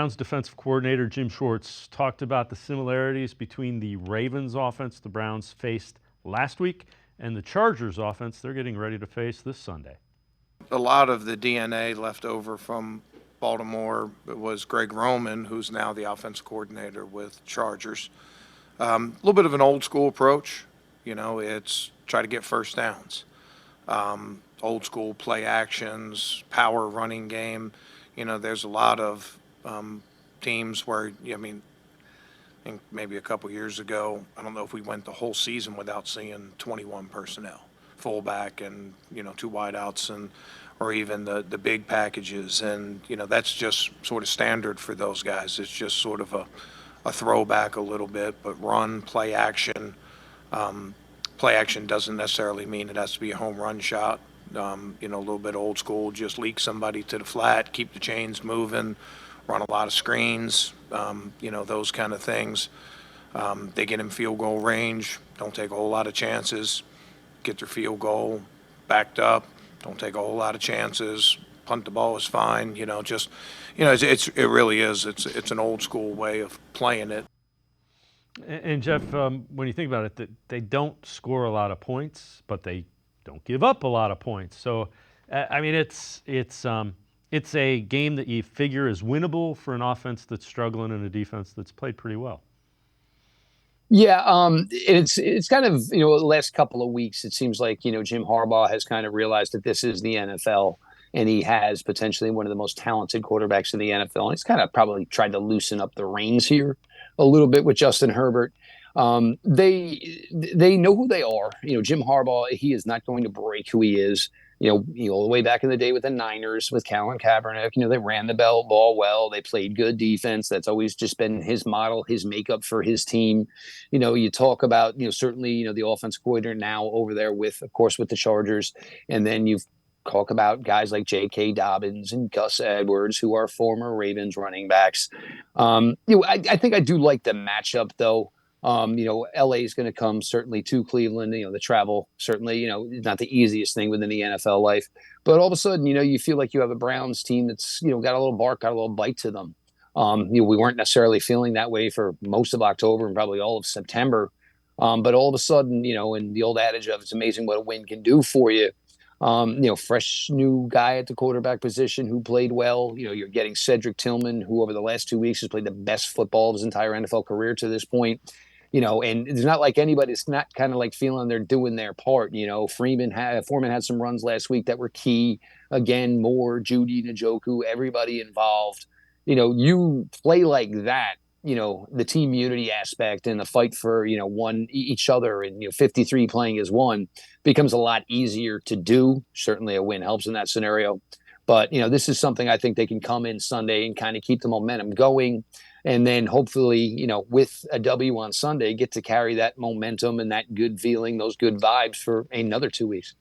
Browns defensive coordinator Jim Schwartz talked about the similarities between the Ravens offense the Browns faced last week and the Chargers offense they're getting ready to face this Sunday. A lot of the DNA left over from Baltimore was Greg Roman, who's now the offensive coordinator with Chargers. A little bit of an old school approach. It's try to get first downs. Old school play actions, power running game. There's a lot of teams where, I think maybe a couple years ago, I don't know if we went the whole season without seeing 21 personnel, fullback and, two wideouts or even the big packages. And, that's just sort of standard for those guys. It's just sort of a throwback a little bit, but run, play action. Play action doesn't necessarily mean it has to be a home run shot. A little bit old school, just leak somebody to the flat, keep the chains moving, run a lot of screens, those kind of things. They get in field goal range, don't take a whole lot of chances, get their field goal backed up, don't take a whole lot of chances, punt the ball is fine, it really is. It's an old school way of playing it. And Jeff, when you think about it, they don't score a lot of points, but they don't give up a lot of points. So, it's a game that you figure is winnable for an offense that's struggling and a defense that's played pretty well. Yeah, it's kind of, the last couple of weeks, it seems like, Jim Harbaugh has kind of realized that this is the NFL, and he has potentially one of the most talented quarterbacks in the NFL. And he's kind of probably tried to loosen up the reins here a little bit with Justin Herbert. They know who they are. Jim Harbaugh, he is not going to break who he is. All the way back in the day with the Niners, with Colin Kaepernick, they ran the ball well. They played good defense. That's always just been his model, his makeup for his team. You talk about, certainly, the offensive coordinator now over there with, of course, with the Chargers. And then you've talk about guys like J.K. Dobbins and Gus Edwards, who are former Ravens running backs. I think I do like the matchup, though. LA is going to come certainly to Cleveland. The travel certainly, not the easiest thing within the NFL life. But all of a sudden, you feel like you have a Browns team that's, got a little bark, got a little bite to them. We weren't necessarily feeling that way for most of October and probably all of September. But all of a sudden, and the old adage of it's amazing what a win can do for you. Fresh new guy at the quarterback position who played well. You're getting Cedric Tillman, who over the last 2 weeks has played the best football of his entire NFL career to this point. And it's not like anybody's not kind of like feeling they're doing their part. Foreman had some runs last week that were key. Again, Moore, Judy, Njoku, everybody involved. You play like that. The team unity aspect and the fight for, each other and, 53 playing as one becomes a lot easier to do. Certainly a win helps in that scenario. But, this is something I think they can come in Sunday and kind of keep the momentum going. And then hopefully, with a W on Sunday, get to carry that momentum and that good feeling, those good vibes for another 2 weeks.